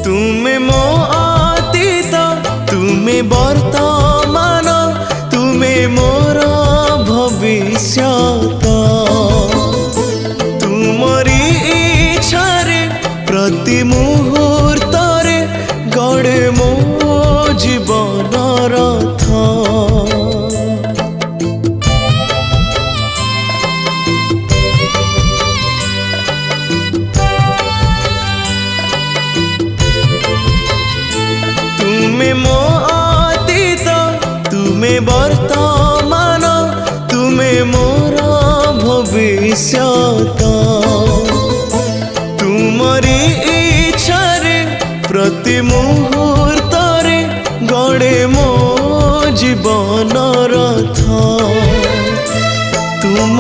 तुमे मो अतीत तुमे वर्तमान तुमे मोर भविष्यत तुमरी इच्छारे प्रति मुहूर्त रे गड़े मो जीवन रथ। तुमे मो अतीत तुमे वर्तमान तुमे मोर भविष्यत तुमरी इच्छारे प्रति मुहूर्त रे गड़े मो जीवन रथ। तुम